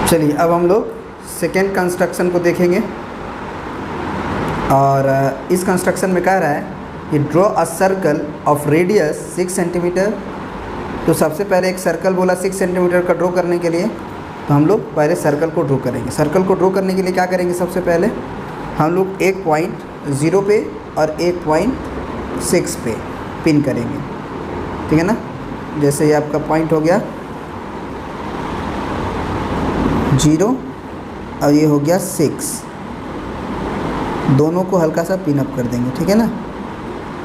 चलिए अब हम लोग सेकेंड कंस्ट्रक्शन को देखेंगे। और इस कंस्ट्रक्शन में कह रहा है कि draw a circle of radius 6 centimetre. तो सबसे पहले एक सर्कल बोला 6 सेंटीमीटर का ड्रॉ करने के लिए, तो हम लोग पहले सर्कल को ड्रॉ करेंगे। सर्कल को ड्रॉ करने के लिए क्या करेंगे, सबसे पहले हम लोग एक पॉइंट 0 पे और एक पॉइंट 6 पे पिन करेंगे, ठीक है ना। जैसे ये आपका पॉइंट हो गया 0 और ये हो गया 6, दोनों को हल्का सा पिन अप कर देंगे, ठीक है ना।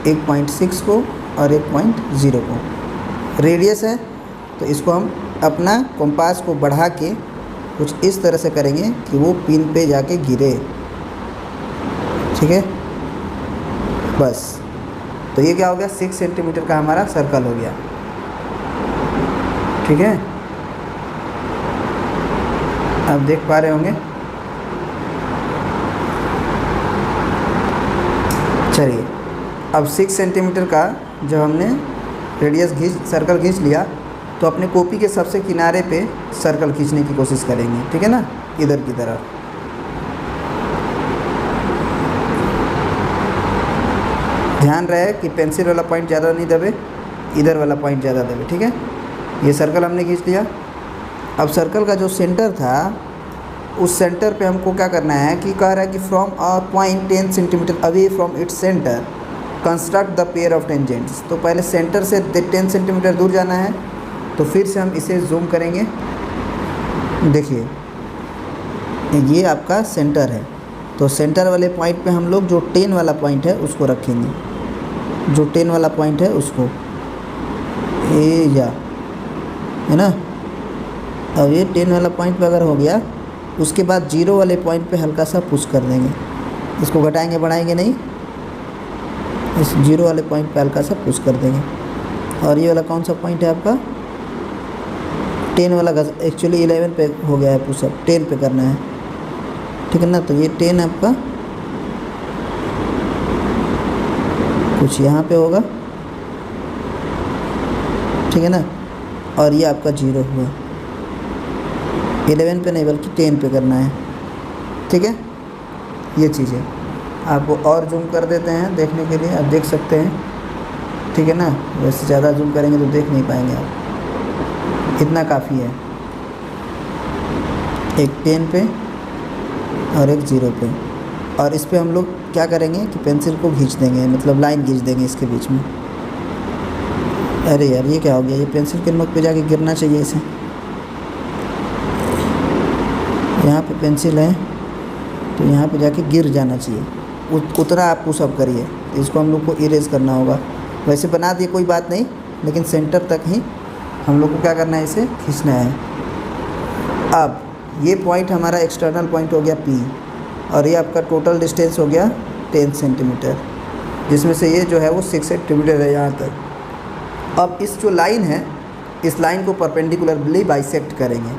एक पॉइंट 6 को और एक पॉइंट 0 को। रेडियस है तो इसको हम अपना कंपास को बढ़ा के कुछ इस तरह से करेंगे कि वो पिन पे जाके गिरे, ठीक है। बस, तो ये क्या हो गया, 6 सेंटीमीटर का हमारा सर्कल हो गया, ठीक है। आप देख पा रहे होंगे। चलिए अब 6 सेंटीमीटर का जब हमने रेडियस सर्कल खींच लिया, तो अपने कॉपी के सबसे किनारे पे सर्कल खींचने की कोशिश करेंगे, ठीक है ना, इधर की तरफ। ध्यान रहे कि पेंसिल वाला पॉइंट ज़्यादा नहीं दबे, इधर वाला पॉइंट ज़्यादा दबे, ठीक है। ये सर्कल हमने खींच लिया। अब सर्कल का जो सेंटर था, उस सेंटर पे हमको क्या करना है कि कह रहा है कि from a point 10 centimetre away from its centre construct the pair of tangents. तो पहले सेंटर से 10 सेंटीमीटर दूर जाना है, तो फिर से हम इसे जूम करेंगे। देखिए ये आपका सेंटर है, तो सेंटर वाले पॉइंट पे हम लोग जो 10 वाला पॉइंट है उसको रखेंगे, जो 10 वाला पॉइंट है उसको, ये या है ना। अब ये 10 वाला पॉइंट पे अगर हो गया, उसके बाद 0 वाले पॉइंट पे हल्का सा पुश कर देंगे, इसको घटाएंगे बढ़ाएंगे नहीं, इस 0 वाले पॉइंट पे हल्का सा पुश कर देंगे। और ये वाला कौन सा पॉइंट है आपका, 10 वाला, एक्चुअली 11 पे हो गया है पुशअप, 10 पे करना है, ठीक है ना। तो ये 10 आपका कुछ यहाँ पे होगा, ठीक है ना। और ये आपका 0 हुआ, 11 पे नहीं बल्कि 10 पे करना है, ठीक है। ये चीज़ें आपको और जूम कर देते हैं देखने के लिए, आप देख सकते हैं, ठीक है ना। वैसे ज़्यादा जूम करेंगे तो देख नहीं पाएंगे आप, इतना काफ़ी है। एक 10 पे और एक 0 पे, और इस पे हम लोग क्या करेंगे कि पेंसिल को खींच देंगे, मतलब लाइन खींच देंगे इसके बीच में। अरे यार ये क्या हो गया, ये पेंसिल के नोक पे जाके गिरना चाहिए इसे। यहाँ पे पेंसिल है तो यहाँ पे जाके गिर जाना चाहिए, उतना आप पुशअप करिए। इसको हम लोग को इरेज करना होगा। वैसे बना दिए कोई बात नहीं, लेकिन सेंटर तक ही हम लोग को क्या करना है, इसे खींचना है। अब ये पॉइंट हमारा एक्सटर्नल पॉइंट हो गया P, और ये आपका टोटल डिस्टेंस हो गया 10 सेंटीमीटर, जिसमें से ये जो है वो 6 सेंटीमीटर है यहाँ तक। अब इस जो लाइन है, इस लाइन को परपेंडिकुलरली बाइसेक्ट करेंगे।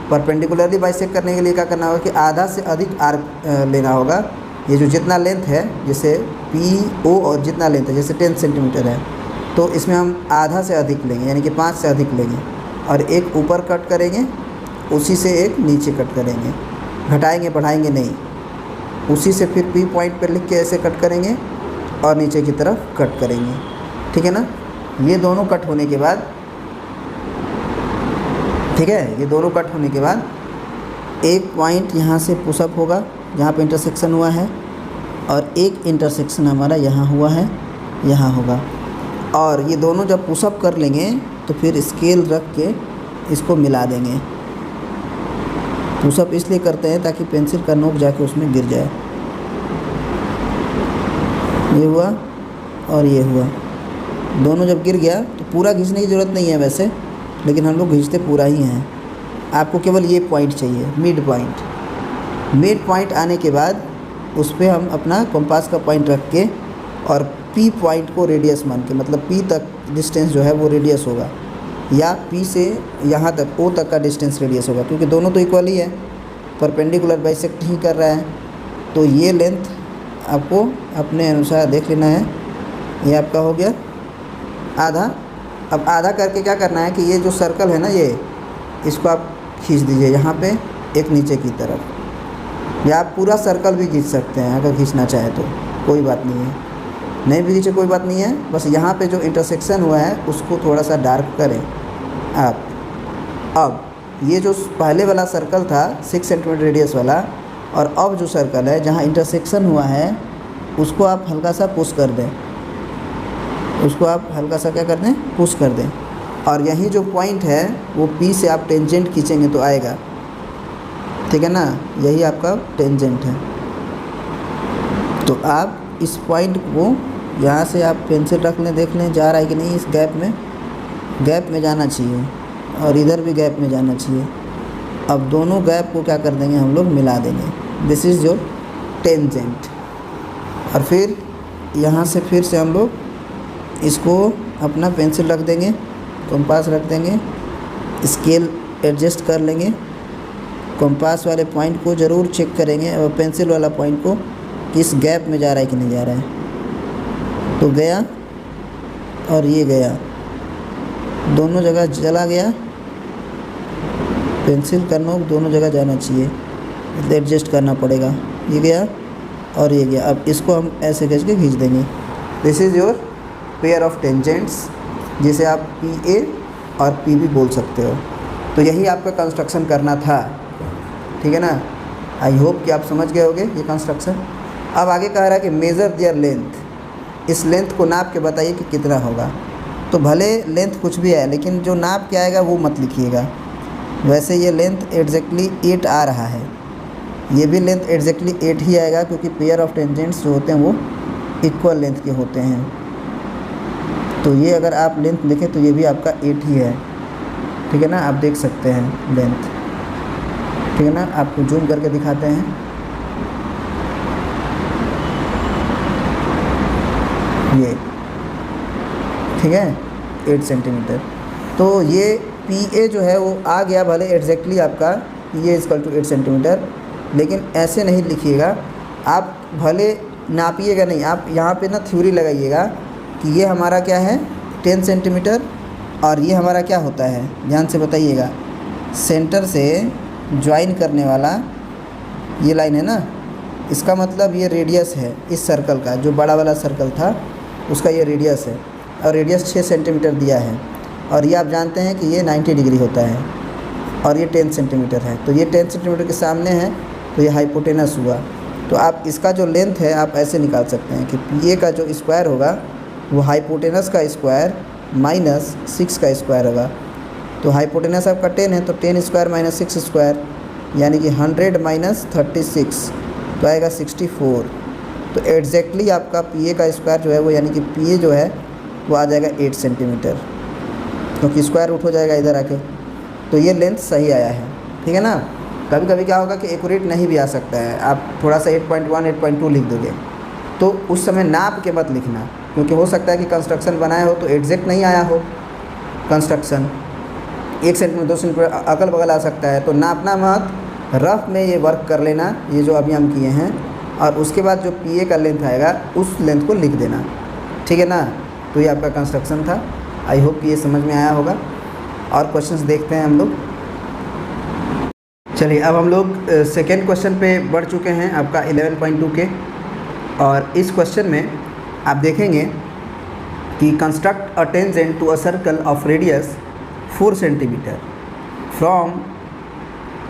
परपेंडिकुलरली बाइसेक्ट करने के लिए क्या करना होगा कि आधा से अधिक आर्क लेना होगा। ये जो जितना लेंथ है, जैसे PO और जितना लेंथ है, जैसे 10 सेंटीमीटर है, तो इसमें हम आधा से अधिक लेंगे, यानी कि 5 से अधिक लेंगे, और एक ऊपर कट करेंगे, उसी से एक नीचे कट करेंगे, घटाएंगे बढ़ाएंगे नहीं। उसी से फिर P पॉइंट पर लिख के ऐसे कट करेंगे और नीचे की तरफ कट करेंगे, ठीक है ना। ये दोनों कट होने के बाद, ठीक है, ये दोनों कट होने के बाद एक पॉइंट यहाँ से पुशअप होगा जहाँ पे इंटरसेक्शन हुआ है, और एक इंटरसेक्शन हमारा यहाँ हुआ है, यहाँ होगा। और ये दोनों जब पुशअप कर लेंगे तो फिर स्केल रख के इसको मिला देंगे। पुशअप इसलिए करते हैं ताकि पेंसिल का नोक जाके उसमें गिर जाए। ये हुआ और ये हुआ, दोनों जब गिर गया तो पूरा खींचने की ज़रूरत नहीं है वैसे, लेकिन हम लोग खींचते पूरा ही हैं। आपको केवल ये पॉइंट चाहिए, मिड पॉइंट। मिड पॉइंट आने के बाद उस पर हम अपना कंपास का पॉइंट रख के और P पॉइंट को रेडियस मान के, मतलब P तक डिस्टेंस जो है वो रेडियस होगा, या P से यहाँ तक O तक का डिस्टेंस रेडियस होगा, क्योंकि दोनों तो इक्वल ही है, परपेंडिकुलर बाइसेक्ट ही कर रहा है। तो ये लेंथ आपको अपने अनुसार देख लेना है। ये आपका हो गया आधा। अब आधा करके क्या करना है कि ये जो सर्कल है ना, ये इसको आप खींच दीजिए यहाँ पे एक नीचे की तरफ, या आप पूरा सर्कल भी खींच सकते हैं अगर खींचना चाहे तो, कोई बात नहीं है। नहीं भी खींचे कोई बात नहीं है, बस यहाँ पे जो इंटरसेक्शन हुआ है उसको थोड़ा सा डार्क करें आप। अब ये जो पहले वाला सर्कल था 6 सेंटीमीटर रेडियस वाला, और अब जो सर्कल है जहाँ इंटरसेक्शन हुआ है उसको आप हल्का सा पुश कर दें, उसको आप हल्का सा क्या कर दें, पुश कर दें। और यही जो पॉइंट है वो P से आप टेंजेंट खींचेंगे तो आएगा, ठीक है ना, यही आपका टेंजेंट है। तो आप इस पॉइंट को यहाँ से आप पेंसिल रख लें, देख लें जा रहा है कि नहीं, इस गैप में जाना चाहिए, और इधर भी गैप में जाना चाहिए। अब दोनों गैप को क्या कर देंगे हम लोग, मिला देंगे। This is your tangent. और फिर यहाँ से फिर से हम लोग इसको अपना पेंसिल रख देंगे, कंपास रख देंगे, स्केल एडजस्ट कर लेंगे। कंपास वाले पॉइंट को ज़रूर चेक करेंगे और पेंसिल वाला पॉइंट को किस गैप में जा रहा है कि नहीं जा रहा है। तो गया और ये गया, दोनों जगह चला गया, पेंसिल का नोक दोनों जगह जाना चाहिए, एडजस्ट करना पड़ेगा। ये गया और ये गया। अब इसको हम ऐसे खींच के खींच देंगे। This is your pair of tangents, जिसे आप PA और PB बोल सकते हो। तो यही आपका कंस्ट्रक्शन करना था, ठीक है ना। आई होप कि आप समझ गए होंगे ये कंस्ट्रक्शन। अब आगे कह रहा है कि मेज़र देयर लेंथ, इस लेंथ को नाप के बताइए कि कितना होगा। तो भले लेंथ कुछ भी है, लेकिन जो नाप के आएगा वो मत लिखिएगा। वैसे ये लेंथ एग्जैक्टली 8 आ रहा है, ये भी लेंथ एग्जैक्टली 8 ही आएगा, क्योंकि पेयर ऑफ टेंजेंट्स जो होते हैं वो इक्वल लेंथ के होते हैं। तो ये अगर आप लेंथ लिखें तो ये भी आपका 8 ही है, ठीक है ना। आप देख सकते हैं लेंथ, ठीक है ना। आपको जूम करके दिखाते हैं, ये ठीक है 8 सेंटीमीटर। तो ये PA जो है वो आ गया, भले एग्जैक्टली आपका PA इक्वल टू 8 सेंटीमीटर, लेकिन ऐसे नहीं लिखिएगा आप, भले नापिएगा नहीं, आप यहाँ पे ना थ्योरी लगाइएगा कि ये हमारा क्या है 10 सेंटीमीटर, और ये हमारा क्या होता है, ध्यान से बताइएगा, सेंटर से ज्वाइन करने वाला ये लाइन है ना, इसका मतलब ये रेडियस है इस सर्कल का, जो बड़ा वाला सर्कल था उसका ये रेडियस है, और रेडियस 6 सेंटीमीटर दिया है। और ये आप जानते हैं कि ये 90 डिग्री होता है, और ये 10 सेंटीमीटर है। तो ये 10 सेंटीमीटर के सामने है, तो ये हाइपोटेनस हुआ। तो आप इसका जो लेंथ है आप ऐसे निकाल सकते हैं कि PA का जो स्क्वायर होगा वो हाइपोटेनस का स्क्वायर माइनस 6 का स्क्वायर होगा। तो हाइपोटेनस आपका 10 है, तो 10 स्क्वायर माइनस 6 स्क्वायर, यानी कि 100 माइनस 36, तो आएगा 64। तो एग्जैक्टली आपका PA का स्क्वायर जो है वो, यानी कि PA जो है वो आ जाएगा 8 सेंटीमीटर, क्योंकि स्क्वायर रूट हो जाएगा इधर आके। तो ये लेंथ सही आया है, ठीक है ना। कभी कभी क्या होगा कि एक्यूरेट नहीं भी आ सकता है, आप थोड़ा सा 8.1 8.2 लिख दोगे, तो उस समय नाप के मत लिखना, क्योंकि हो सकता है कि कंस्ट्रक्शन बनाया हो तो एग्जैक्ट नहीं आया हो कंस्ट्रक्शन, 1 सेंटीमीटर 2 सेंटीमीटर अगल बगल आ सकता है। तो नापना मत, रफ में ये वर्क कर लेना, ये जो अभी हम किए हैं, और उसके बाद जो PA का लेंथ आएगा उस लेंथ को लिख देना, ठीक है ना। तो ये आपका कंस्ट्रक्शन था। आई होप कि ये समझ में आया होगा। और क्वेश्चंस देखते हैं हम लोग। चलिए अब हम लोग सेकेंड क्वेश्चन पे बढ़ चुके हैं, आपका 11.2 के। और इस क्वेश्चन में आप देखेंगे कि construct a tangent to a circle of radius 4 centimetre from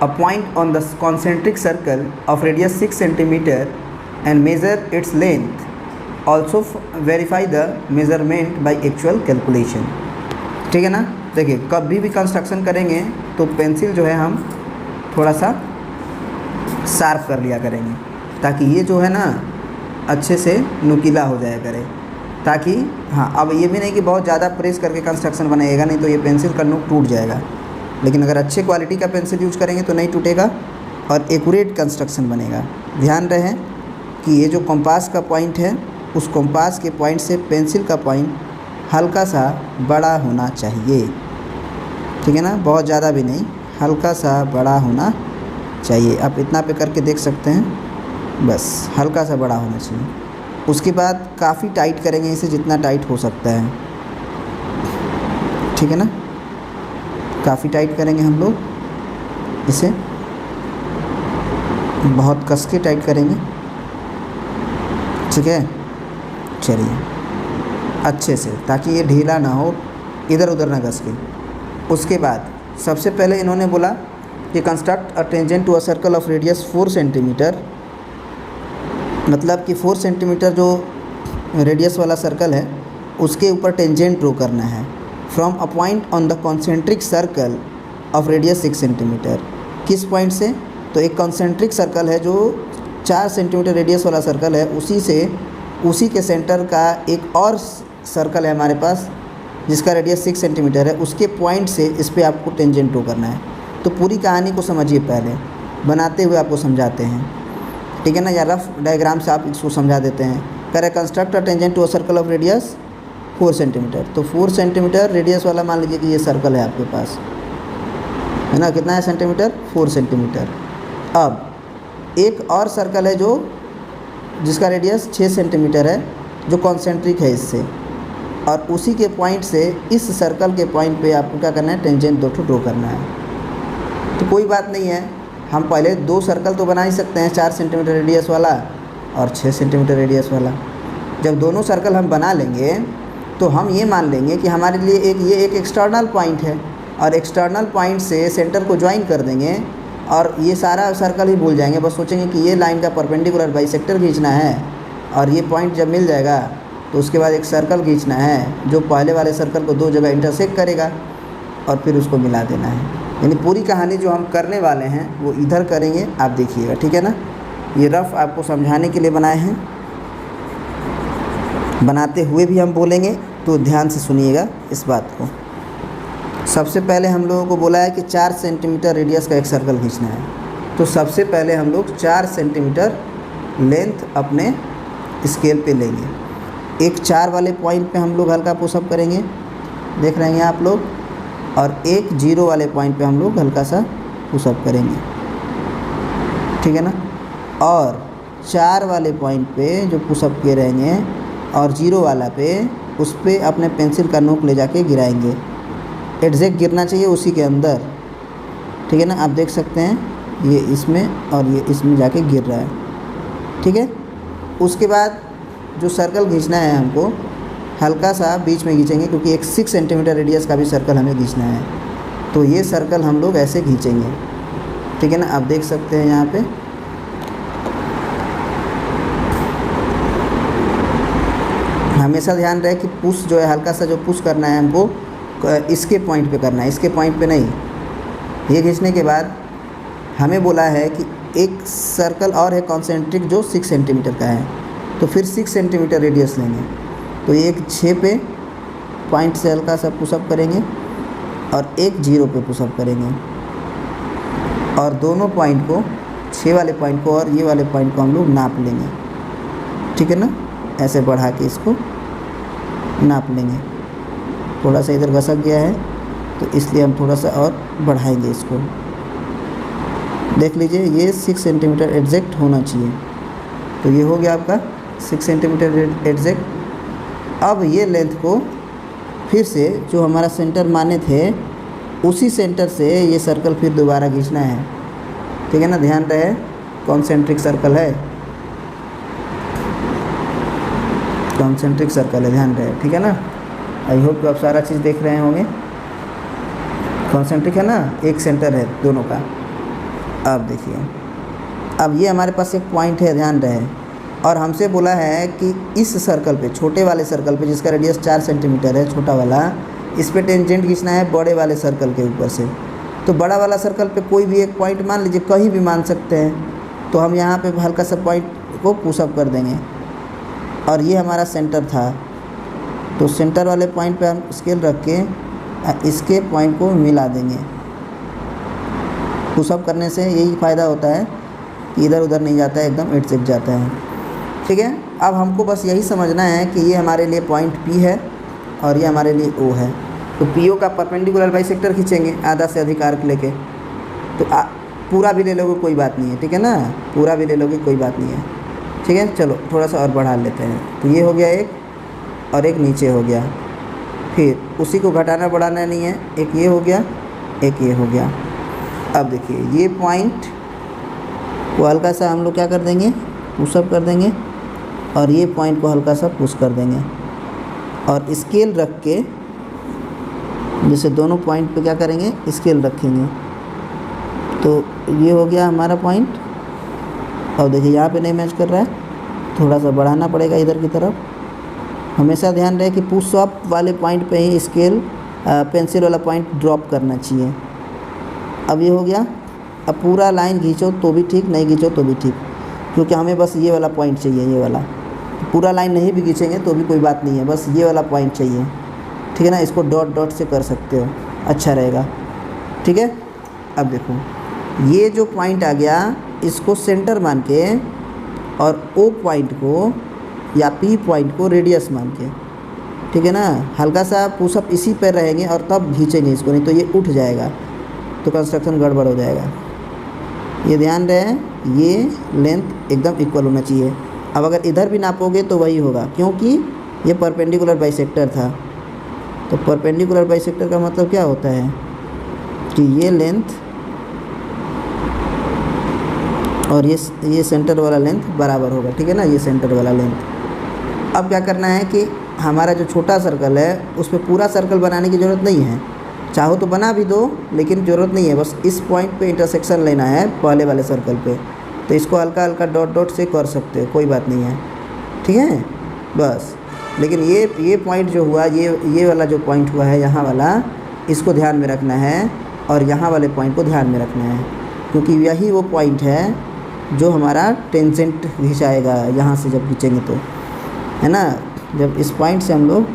a point on the concentric circle of radius 6 centimeter and measure its length. Also verify the measurement by actual calculation. ठीक है ना। देखिए कभी भी कंस्ट्रक्शन करेंगे तो pencil जो है हम थोड़ा सा शार्प कर लिया करेंगे, ताकि ये जो है ना अच्छे से नुकीला हो जाया करे, ताकि हाँ, अब ये भी नहीं कि बहुत ज़्यादा प्रेस करके कंस्ट्रक्शन बनाएगा, नहीं तो ये पेंसिल का नुक टूट जाएगा। लेकिन अगर अच्छे क्वालिटी का पेंसिल यूज करेंगे तो नहीं टूटेगा और एक्यूरेट कंस्ट्रक्शन बनेगा। ध्यान रहे कि ये जो कंपास का पॉइंट है, उस कंपास के पॉइंट से पेंसिल का पॉइंट हल्का सा बड़ा होना चाहिए, ठीक है ना, बहुत ज़्यादा भी नहीं, हल्का सा बड़ा होना चाहिए। आप इतना पे करके देख सकते हैं, बस हल्का सा बड़ा होना चाहिए। उसके बाद काफ़ी टाइट करेंगे इसे, जितना टाइट हो सकता है, ठीक है ना, काफ़ी टाइट करेंगे हम लोग इसे। बहुत कस के टाइट करेंगे, ठीक है। चलिए अच्छे से, ताकि ये ढीला ना हो, इधर उधर ना घस के। उसके बाद सबसे पहले इन्होंने बोला कि construct a tangent to a circle of radius 4 centimetre, मतलब कि 4 सेंटीमीटर जो रेडियस वाला सर्कल है उसके ऊपर टेंजेंट ड्रॉ करना है from a point on the concentric circle of radius 6 centimetre. किस पॉइंट से? तो एक कॉन्सेंट्रिक सर्कल है जो 4 सेंटीमीटर रेडियस वाला सर्कल है, उसी के सेंटर का एक और सर्कल है हमारे पास जिसका रेडियस 6 सेंटीमीटर है, उसके पॉइंट से इस पर आपको टेंजेंट ड्रॉ करना है। तो पूरी कहानी को समझिए, पहले बनाते हुए आपको समझाते हैं, ठीक है ना, या रफ डायग्राम से आप इसको समझा देते हैं। करें construct a tangent to a circle of radius 4 centimetre. तो 4 सेंटीमीटर रेडियस वाला मान लीजिए कि ये सर्कल है आपके पास, है ना, कितना है सेंटीमीटर? 4 सेंटीमीटर। अब एक और सर्कल है जो जिसका रेडियस 6 सेंटीमीटर है, जो कॉन्सेंट्रिक है इससे, और उसी के पॉइंट से इस सर्कल के पॉइंट पे आपको क्या करना है? टेंजेंट दो ड्रॉ करना है। तो कोई बात नहीं है, हम पहले 2 सर्कल तो बना ही सकते हैं, 4 सेंटीमीटर रेडियस वाला और 6 सेंटीमीटर रेडियस वाला। जब दोनों सर्कल हम बना लेंगे तो हम ये मान लेंगे कि हमारे लिए ये एक एक्सटर्नल पॉइंट है, और एक्सटर्नल पॉइंट से सेंटर को ज्वाइन कर देंगे और ये सारा सर्कल ही भूल जाएंगे। बस सोचेंगे कि ये लाइन का परपेंडिकुलर बाइसेक्टर खींचना है, और ये पॉइंट जब मिल जाएगा तो उसके बाद एक सर्कल खींचना है जो पहले वाले सर्कल को 2 जगह इंटरसेक्ट करेगा और फिर उसको मिला देना है। यानी पूरी कहानी जो हम करने वाले हैं वो इधर करेंगे, आप देखिएगा, ठीक है ना। ये रफ आपको समझाने के लिए बनाए हैं, बनाते हुए भी हम बोलेंगे, तो ध्यान से सुनिएगा इस बात को। सबसे पहले हम लोगों को बोला है कि 4 सेंटीमीटर रेडियस का एक सर्कल खींचना है। तो सबसे पहले हम लोग 4 सेंटीमीटर लेंथ अपने स्केल पे लेंगे। एक 4 वाले पॉइंट पे हम लोग हल्का पुशअप करेंगे, देख रहे हैं आप लोग, और एक 0 वाले पॉइंट पे हम लोग हल्का सा पुशअप करेंगे, ठीक है ना। और 4 वाले पॉइंट पे जो पुशअप किए रहेंगे और 0 वाला पे, उस पर अपने पेंसिल का नोक ले जाके गिराएंगे। एग्जैक्ट गिरना चाहिए उसी के अंदर, ठीक है ना। आप देख सकते हैं ये इसमें और ये इसमें जाके गिर रहा है, ठीक है। उसके बाद जो सर्कल खींचना है हमको, हल्का सा बीच में खींचेंगे, क्योंकि एक 6 सेंटीमीटर रेडियस का भी सर्कल हमें खींचना है। तो ये सर्कल हम लोग ऐसे खींचेंगे, ठीक है ना। आप देख सकते हैं यहाँ पे हमेशा ध्यान रहे कि पुश जो है, हल्का सा जो पुश करना है हमको इसके पॉइंट पे करना है, इसके पॉइंट पे नहीं। ये खींचने के बाद हमें बोला है कि एक सर्कल और है कॉन्सेंट्रिक जो 6 सेंटीमीटर का है, तो फिर 6 सेंटीमीटर रेडियस लेंगे। तो एक 6 पे पॉइंट से हल्का सा पुशअप करेंगे और एक 0 पे पुशअप करेंगे, और दोनों पॉइंट को, 6 वाले पॉइंट को और ये वाले पॉइंट को हम लोग नाप लेंगे, ठीक है ना। ऐसे बढ़ा के इसको नाप लेंगे। थोड़ा सा इधर घसक गया है तो इसलिए हम थोड़ा सा और बढ़ाएंगे इसको। देख लीजिए ये 6 सेंटीमीटर एग्जैक्ट होना चाहिए। तो ये हो गया आपका 6 सेंटीमीटर एग्जैक्ट। अब ये लेंथ को फिर से जो हमारा सेंटर माने थे उसी सेंटर से ये सर्कल फिर दोबारा खींचना है, ठीक है ना। ध्यान रहे कॉन्सेंट्रिक सर्कल है, कॉन्सेंट्रिक सर्कल है, ध्यान रहे, ठीक है ना। आई होप कि आप सारा चीज़ देख रहे होंगे। कॉन्सेंट्रिक है ना, एक सेंटर है दोनों का। अब देखिए, अब ये हमारे पास एक पॉइंट है, ध्यान रहे, और हमसे बोला है कि इस सर्कल पे, छोटे वाले सर्कल पे जिसका रेडियस 4 सेंटीमीटर है, छोटा वाला, इस पे टेंजेंट खींचना है बड़े वाले सर्कल के ऊपर से। तो बड़ा वाला सर्कल पे कोई भी एक पॉइंट मान लीजिए, कहीं भी मान सकते हैं। तो हम यहाँ पे हल्का सा पॉइंट को पुशअप कर देंगे, और ये हमारा सेंटर था। तो सेंटर वाले पॉइंट पे हम स्केल रख के इसके पॉइंट को मिला देंगे। पुशअप करने से यही फ़ायदा होता है कि इधर उधर नहीं जाता है, एकदम एग्जैक्ट जाता है, ठीक है। अब हमको बस यही समझना है कि ये हमारे लिए पॉइंट P है और ये हमारे लिए O है। तो PO का परपेंडिकुलर बाइसेक्टर खींचेंगे आधा से अधिक आर्क लेके। तो पूरा भी ले लोगे कोई बात नहीं है, ठीक है ना, पूरा भी ले लोगे कोई बात नहीं है, ठीक है। चलो थोड़ा सा और बढ़ा लेते हैं। तो ये हो गया एक, और एक नीचे हो गया, फिर उसी को घटाना बढ़ाना नहीं है, एक ये हो गया, एक ये हो गया। अब देखिए ये पॉइंट को हल्का सा हम लोग क्या कर देंगे, पुशअप कर देंगे और ये पॉइंट को हल्का सा पुश कर देंगे और स्केल रख के जैसे दोनों पॉइंट पे क्या करेंगे, स्केल रखेंगे। तो ये हो गया हमारा पॉइंट। और देखिए यहाँ पे नहीं मैच कर रहा है, थोड़ा सा बढ़ाना पड़ेगा इधर की तरफ। हमेशा ध्यान रहे कि पुश अप वाले पॉइंट पे ही स्केल पेंसिल वाला पॉइंट ड्रॉप करना चाहिए। अब ये हो गया। अब पूरा लाइन खींचो तो भी ठीक, नहीं खींचो तो भी ठीक, क्योंकि हमें बस ये वाला पॉइंट चाहिए, ये वाला। पूरा लाइन नहीं भी खींचेंगे तो भी कोई बात नहीं है, बस ये वाला पॉइंट चाहिए, ठीक है ना। इसको डॉट डॉट से कर सकते हो, अच्छा रहेगा, ठीक है। अब देखो ये जो पॉइंट आ गया, इसको सेंटर मान के और ओ पॉइंट को या पी पॉइंट को रेडियस मान के, ठीक है ना। हल्का सा पुशअप इसी पर रहेंगे और तब खींचेंगे इसको, नहीं तो ये उठ जाएगा तो कंस्ट्रक्शन गड़बड़ हो जाएगा। ये ध्यान रहे, ये लेंथ एकदम इक्वल होना चाहिए। अब अगर इधर भी नापोगे तो वही होगा, क्योंकि ये परपेंडिकुलर बाइसेक्टर था। तो परपेंडिकुलर बाइसेक्टर का मतलब क्या होता है कि ये लेंथ और ये सेंटर वाला लेंथ बराबर होगा, ठीक है ना, ये सेंटर वाला लेंथ। अब क्या करना है कि हमारा जो छोटा सर्कल है उस पर पूरा सर्कल बनाने की ज़रूरत नहीं है, चाहो तो बना भी दो, लेकिन ज़रूरत नहीं है। बस इस पॉइंट पे इंटरसेक्शन लेना है पहले वाले सर्कल पे, तो इसको हल्का हल्का डॉट डॉट से कर सकते हो, कोई बात नहीं है, ठीक है बस। लेकिन ये पॉइंट जो हुआ, ये वाला जो पॉइंट हुआ है यहाँ वाला, इसको ध्यान में रखना है और यहाँ वाले पॉइंट को ध्यान में रखना है, क्योंकि यही वो पॉइंट है जो हमारा टेंजेंट खिंचाएगा यहाँ से जब खींचेंगे तो, है ना। जब इस पॉइंट से हम लोग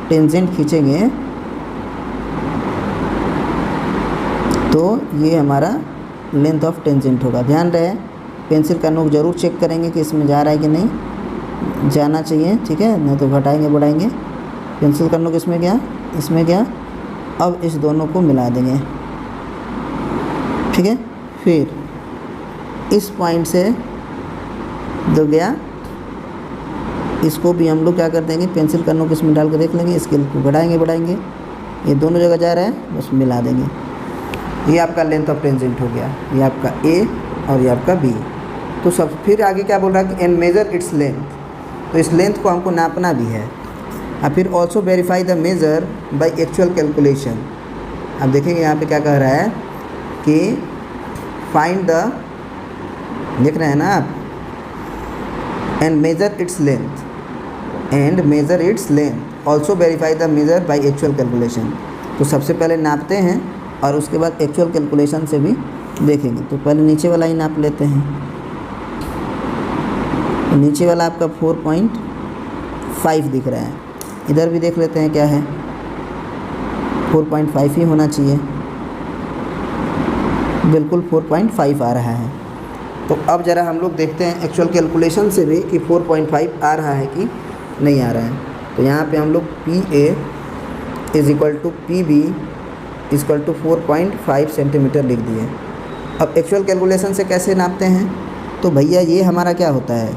टेंजेंट खींचेंगे तो ये हमारा लेंथ ऑफ टेंजेंट होगा। ध्यान रहे, पेंसिल का नोक ज़रूर चेक करेंगे कि इसमें जा रहा है कि नहीं, जाना चाहिए, ठीक है, नहीं तो घटाएंगे बढ़ाएंगे। पेंसिल का नोक इसमें गया, इसमें गया। अब इस दोनों को मिला देंगे, ठीक है। फिर इस पॉइंट से जो गया, इसको भी हम लोग क्या कर देंगे, पेंसिल का नोक इसमें डाल के देख लेंगे, स्केल को बढ़ाएंगे बढ़ाएंगे, ये दोनों जगह जा रहा है, बस मिला देंगे। ये आपका लेंथ ऑफ टेंजेंट हो गया, ये आपका ए और ये आपका बी। तो सब फिर आगे क्या बोल रहा है कि एंड मेजर इट्स लेंथ, तो इस लेंथ को हमको नापना भी है। अब फिर also verify the measure by actual calculation. अब देखेंगे यहाँ पे क्या कह रहा है कि फाइंड द, देख रहे हैं ना आप, and measure its length, and measure its length, also verify the measure by actual calculation. तो सबसे पहले नापते हैं और उसके बाद एक्चुअल कैलकुलेशन से भी देखेंगे। तो पहले नीचे वाला ही नाप लेते हैं। तो नीचे वाला आपका 4.5 दिख रहा है, इधर भी देख लेते हैं क्या है, 4.5 ही होना चाहिए, बिल्कुल 4.5 आ रहा है। तो अब ज़रा हम लोग देखते हैं एक्चुअल कैलकुलेशन से भी कि 4.5 आ रहा है कि नहीं आ रहा है। तो यहाँ पे हम लोग PA is equal to PB is equal to 4.5 centimetre लिख दिए। अब एक्चुअल कैलकुलेशन से कैसे नापते हैं, तो भैया ये हमारा क्या होता है,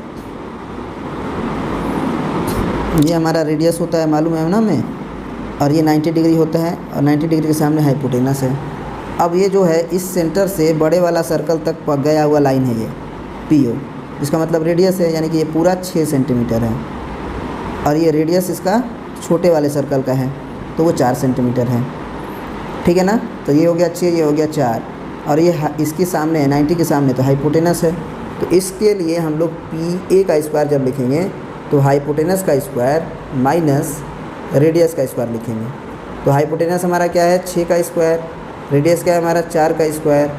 ये हमारा रेडियस होता है, मालूम है ना हमें, और ये 90 डिग्री होता है और 90 डिग्री के सामने हाइपोटेनस है। अब ये जो है इस सेंटर से बड़े वाला सर्कल तक गया हुआ लाइन है ये PO, इसका मतलब रेडियस है, यानी कि ये पूरा 6 सेंटीमीटर है, और ये रेडियस इसका छोटे वाले सर्कल का है तो वो 4 सेंटीमीटर है, ठीक है ना। तो ये हो गया 6, ये हो गया 4, और ये इसके सामने है 90 के सामने, तो हाइपोटेनस है। तो इसके लिए हम लोग PA का स्क्वायर जब लिखेंगे तो हाइपोटेनस का स्क्वायर माइनस रेडियस का स्क्वायर लिखेंगे। तो हाइपोटेनस हमारा क्या है, 6 का स्क्वायर, रेडियस क्या है हमारा 4 का स्क्वायर।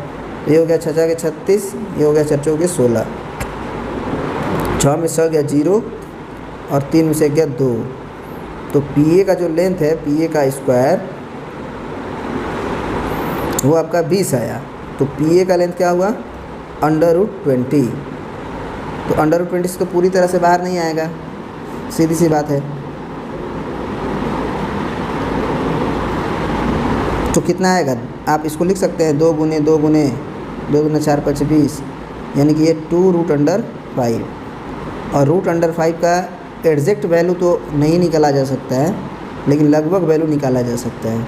ये हो गया 6 के 36, ये हो गया 4 के 16, 6 में 6 गया 0 और 3 में से गया 2। तो PA का जो लेंथ है, PA का स्क्वायर वो आपका 20 आया। तो PA का लेंथ क्या हुआ, √20। तो √20 से तो पूरी तरह से बाहर नहीं आएगा, सीधी सी बात है। तो कितना आएगा, आप इसको लिख सकते हैं 2 गुने 2 गुने 2 गुना 4 5 20, यानी कि ये 2√5। और √5 का एग्जैक्ट वैल्यू तो नहीं निकाला जा सकता है, लेकिन लगभग वैल्यू निकाला जा सकता है,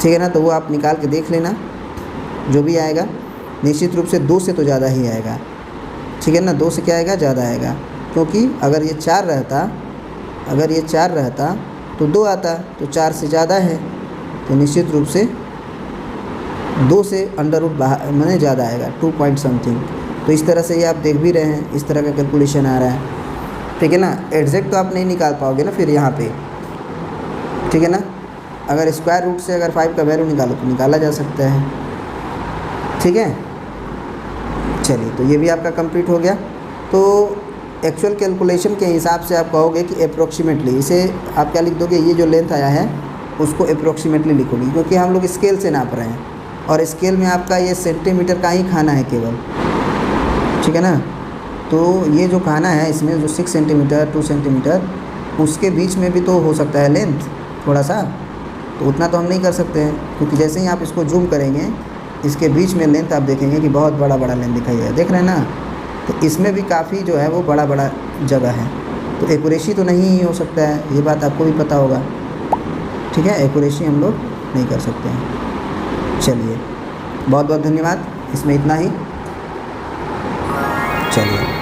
ठीक है ना। तो वो आप निकाल के देख लेना, जो भी आएगा निश्चित रूप से 2 से तो ज़्यादा ही आएगा, ठीक है ना, 2 से क्या आएगा, ज़्यादा आएगा, क्योंकि अगर ये 4 रहता तो 2 आता, तो 4 से ज़्यादा है, तो निश्चित रूप से 2 से अंडर रूट बाहर माने ज़्यादा आएगा, 2 पॉइंट समथिंग। तो इस तरह से ये आप देख भी रहे हैं, इस तरह का कैलकुलेशन आ रहा है, ठीक है ना। एग्जैक्ट तो आप नहीं निकाल पाओगे ना फिर यहाँ पे, ठीक है ना। अगर स्क्वायर रूट से अगर 5 का वैल्यू निकालो तो निकाला जा सकता है, ठीक है। चलिए, तो ये भी आपका कंप्लीट हो गया। तो एक्चुअल कैलकुलेशन के हिसाब से आप कहोगे कि अप्रोक्सीमेटली, इसे आप क्या लिख दोगे, ये जो लेंथ आया है उसको अप्रोक्सीमेटली लिखोगे, क्योंकि हम लोग स्केल से नाप रहे हैं और स्केल में आपका ये सेंटीमीटर का ही खाना है केवल, ठीक है ना। तो ये जो खाना है इसमें जो 6 सेंटीमीटर 2 सेंटीमीटर, उसके बीच में भी तो हो सकता है लेंथ थोड़ा सा, तो उतना तो हम नहीं कर सकते हैं, क्योंकि जैसे ही आप इसको जूम करेंगे इसके बीच में लेंथ आप देखेंगे कि बहुत बड़ा बड़ा लेंथ दिखाई देगा, देख रहे हैं ना। तो इसमें भी काफ़ी जो है वो बड़ा बड़ा जगह है, तो एक्यूरेसी तो नहीं हो सकता है, ये बात आपको भी पता होगा, ठीक है। एक्यूरेसी हम लोग नहीं कर सकते हैं। चलिए, बहुत बहुत धन्यवाद, इसमें इतना ही। चलिए।